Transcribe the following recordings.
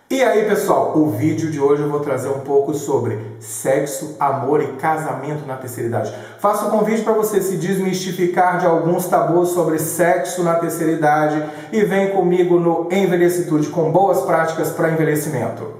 E aí, pessoal, o vídeo de hoje eu vou trazer um pouco sobre sexo, amor e casamento na terceira idade. Faço o convite para você se desmistificar de alguns tabus sobre sexo na terceira idade e vem comigo no Envelhecitude com boas práticas para envelhecimento.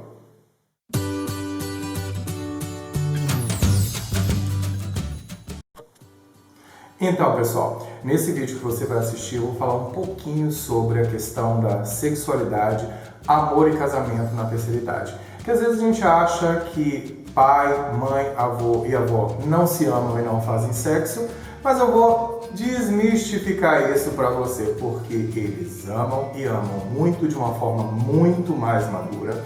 Então, pessoal, nesse vídeo que você vai assistir, eu vou falar um pouquinho sobre a questão da sexualidade, amor e casamento na terceira idade. Porque às vezes a gente acha que pai, mãe, avô e avó não se amam e não fazem sexo, mas eu vou desmistificar isso para você, porque eles amam e amam muito de uma forma muito mais madura.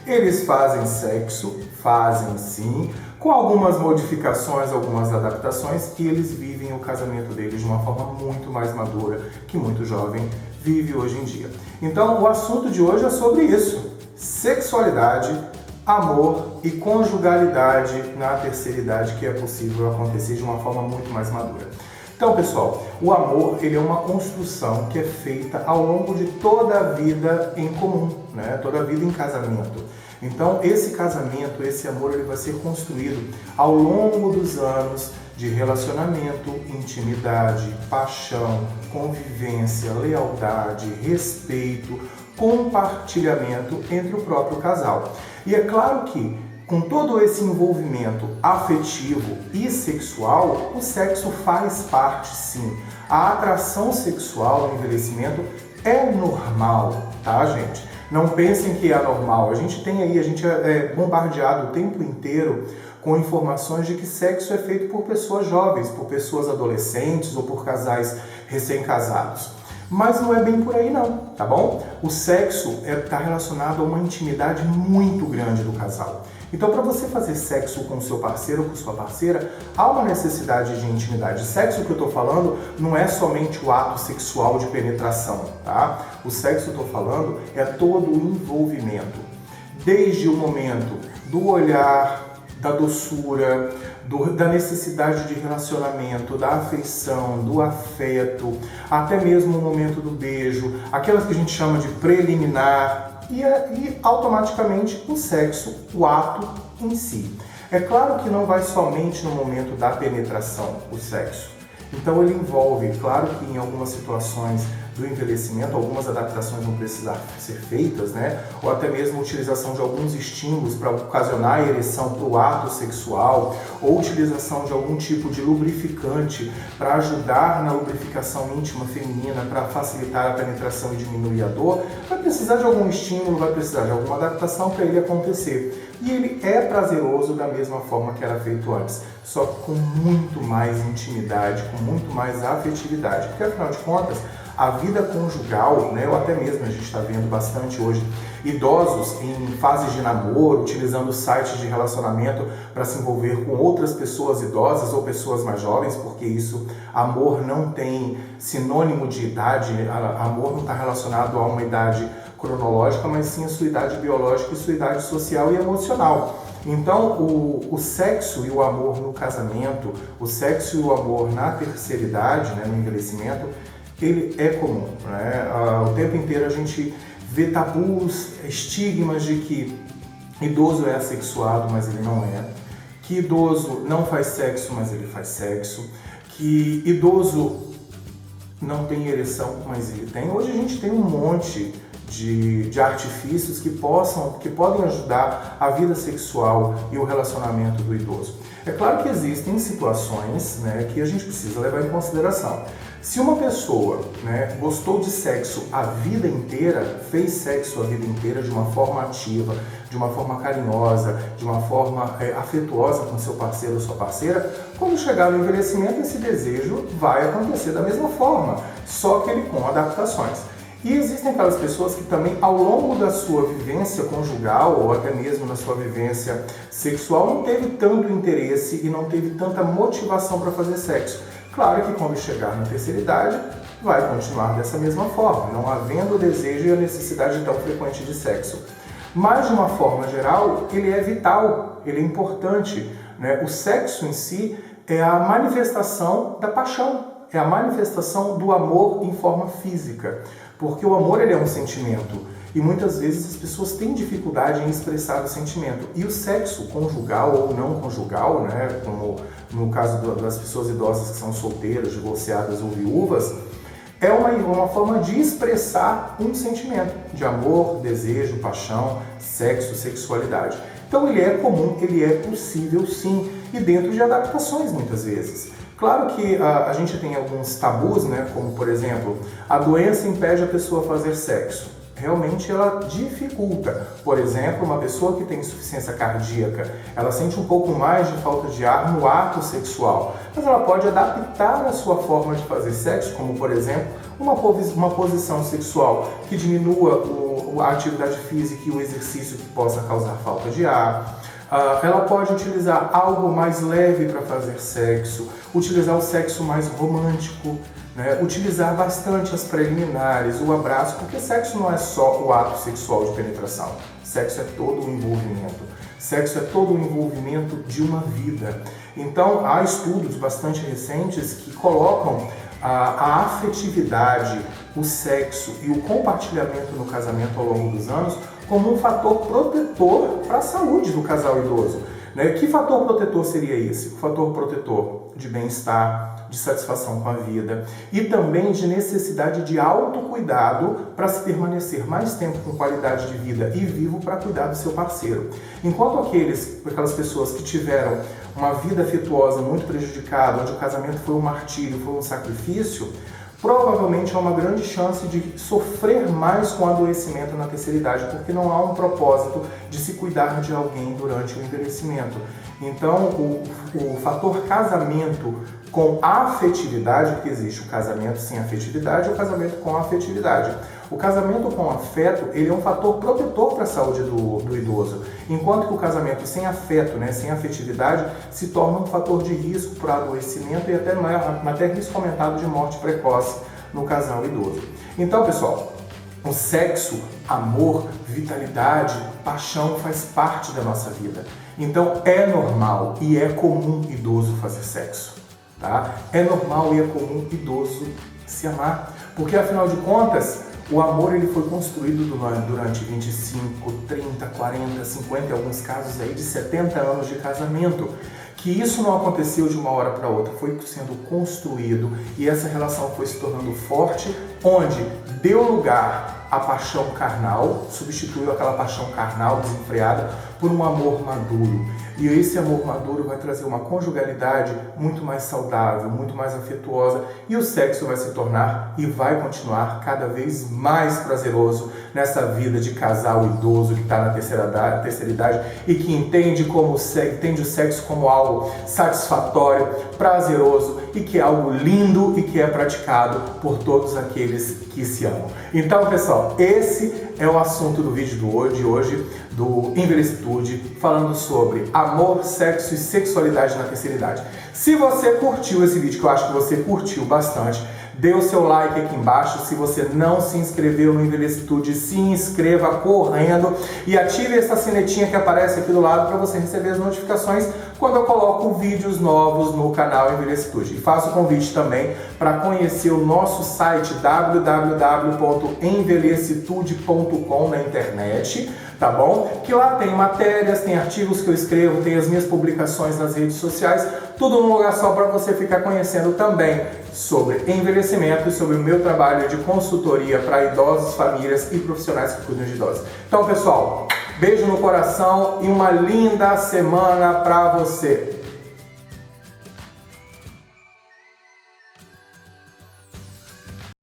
Eles fazem sexo, fazem sim, com algumas modificações, algumas adaptações, e eles vivem o casamento deles de uma forma muito mais madura que muito jovem vive hoje em dia. Então, o assunto de hoje é sobre isso: sexualidade, amor e conjugalidade na terceira idade, que é possível acontecer de uma forma muito mais madura. Então, pessoal, o amor ele é uma construção que é feita ao longo de toda a vida em comum, né? Toda a vida em casamento. Então, esse casamento, esse amor, ele vai ser construído ao longo dos anos de relacionamento, intimidade, paixão, convivência, lealdade, respeito, compartilhamento entre o próprio casal. E é claro que, com todo esse envolvimento afetivo e sexual, o sexo faz parte sim. A atração sexual no envelhecimento é normal, tá, gente? Não pensem que é anormal. A gente é bombardeado o tempo inteiro com informações de que sexo é feito por pessoas jovens, por pessoas adolescentes ou por casais recém-casados. Mas não é bem por aí não, tá bom? O sexo está relacionado a uma intimidade muito grande do casal. Então, para você fazer sexo com o seu parceiro ou com sua parceira, há uma necessidade de intimidade. Sexo que eu estou falando não é somente o ato sexual de penetração, tá? O sexo que eu estou falando é todo o envolvimento. Desde o momento do olhar, da doçura, da necessidade de relacionamento, da afeição, do afeto, até mesmo o momento do beijo, aquelas que a gente chama de preliminar, e automaticamente o sexo, o ato em si. É claro que não vai somente no momento da penetração o sexo. Então ele envolve, claro que em algumas situações do envelhecimento, algumas adaptações vão precisar ser feitas, né? Ou até mesmo a utilização de alguns estímulos para ocasionar a ereção para o ato sexual, ou utilização de algum tipo de lubrificante para ajudar na lubrificação íntima feminina, para facilitar a penetração e diminuir a dor. Vai precisar de algum estímulo, vai precisar de alguma adaptação para ele acontecer. E ele é prazeroso da mesma forma que era feito antes, só que com muito mais intimidade, com muito mais afetividade. Porque afinal de contas, a vida conjugal, né, ou até mesmo a gente está vendo bastante hoje idosos em fases de namoro, utilizando sites de relacionamento para se envolver com outras pessoas idosas ou pessoas mais jovens, porque isso, amor não tem sinônimo de idade, amor não está relacionado a uma idade cronológica, mas sim a sua idade biológica e sua idade social e emocional. Então, o sexo e o amor no casamento, o sexo e o amor na terceira idade, né, no envelhecimento, ele é comum, né? O tempo inteiro a gente vê tabus, estigmas de que idoso é assexuado, mas ele não é, que idoso não faz sexo, mas ele faz sexo, que idoso não tem ereção, mas ele tem. Hoje a gente tem um monte de artifícios que podem ajudar a vida sexual e o relacionamento do idoso. É claro que existem situações, né, que a gente precisa levar em consideração. Se uma pessoa, né, gostou de sexo a vida inteira, fez sexo a vida inteira de uma forma ativa, de uma forma carinhosa, de uma forma afetuosa com seu parceiro ou sua parceira, quando chegar no envelhecimento esse desejo vai acontecer da mesma forma, só que ele com adaptações. E existem aquelas pessoas que também, ao longo da sua vivência conjugal ou até mesmo na sua vivência sexual, não teve tanto interesse e não teve tanta motivação para fazer sexo. Claro que quando chegar na terceira idade, vai continuar dessa mesma forma, não havendo o desejo e a necessidade tão frequente de sexo. Mas, de uma forma geral, ele é vital, ele é importante, né? O sexo em si é a manifestação da paixão, é a manifestação do amor em forma física. Porque o amor ele é um sentimento E muitas vezes as pessoas têm dificuldade em expressar o sentimento. E o sexo conjugal ou não conjugal, né, como no caso das pessoas idosas que são solteiras, divorciadas ou viúvas, é uma forma de expressar um sentimento de amor, desejo, paixão, sexo, sexualidade. Então ele é comum, ele é possível sim, e dentro de adaptações muitas vezes. Claro que a gente tem alguns tabus, né, como por exemplo, a doença impede a pessoa a fazer sexo. Realmente ela dificulta. Por exemplo, uma pessoa que tem insuficiência cardíaca, ela sente um pouco mais de falta de ar no ato sexual, mas ela pode adaptar a sua forma de fazer sexo, como por exemplo, uma posição sexual que diminua a atividade física e o exercício que possa causar falta de ar. Ela pode utilizar algo mais leve para fazer sexo, utilizar o sexo mais romântico, né? Utilizar bastante as preliminares, o abraço, porque sexo não é só o ato sexual de penetração. Sexo é todo o envolvimento. Sexo é todo o envolvimento de uma vida. Então, há estudos bastante recentes que colocam a afetividade, o sexo e o compartilhamento no casamento ao longo dos anos como um fator protetor para a saúde do casal idoso. Né? Que fator protetor seria esse? O fator protetor de bem-estar, de satisfação com a vida e também de necessidade de autocuidado para se permanecer mais tempo com qualidade de vida e vivo para cuidar do seu parceiro. Enquanto aquelas pessoas que tiveram uma vida afetuosa muito prejudicada, onde o casamento foi um martírio, foi um sacrifício, provavelmente há uma grande chance de sofrer mais com adoecimento na terceira idade, porque não há um propósito de se cuidar de alguém durante o envelhecimento. Então, o fator casamento com afetividade, porque existe o casamento sem afetividade e o casamento com afetividade. O casamento com afeto, ele é um fator protetor para a saúde do idoso, enquanto que o casamento sem afeto, né, sem afetividade, se torna um fator de risco para adoecimento e até risco aumentado de morte precoce no casal idoso. Então, pessoal, o sexo, amor, vitalidade, paixão faz parte da nossa vida. Então, é normal e é comum idoso fazer sexo. Tá? É normal e é comum idoso se amar, porque afinal de contas, o amor ele foi construído durante 25, 30, 40, 50, em alguns casos aí de 70 anos de casamento. Que isso não aconteceu de uma hora para outra, foi sendo construído e essa relação foi se tornando forte, onde deu lugar à paixão carnal, substituiu aquela paixão carnal desenfreada por um amor maduro. E esse amor maduro vai trazer uma conjugalidade muito mais saudável, muito mais afetuosa, e o sexo vai se tornar e vai continuar cada vez mais prazeroso nessa vida de casal idoso que está na terceira idade e que entende o sexo como algo satisfatório, prazeroso e que é algo lindo e que é praticado por todos aqueles que se amam. Então, pessoal, esse é o assunto do vídeo de hoje, do Envelhecitude, falando sobre amor, sexo e sexualidade na terceira idade. Se você curtiu esse vídeo, que eu acho que você curtiu bastante, dê o seu like aqui embaixo. Se você não se inscreveu no Envelhecitude, se inscreva correndo e ative essa sinetinha que aparece aqui do lado para você receber as notificações quando eu coloco vídeos novos no canal Envelhecitude. E faço o convite também para conhecer o nosso site www.envelhecitude.com na internet, tá bom? Que lá tem matérias, tem artigos que eu escrevo, tem as minhas publicações nas redes sociais, tudo num lugar só para você ficar conhecendo também sobre envelhecimento e sobre o meu trabalho de consultoria para idosos, famílias e profissionais que cuidam de idosos. Então, pessoal, beijo no coração e uma linda semana para você!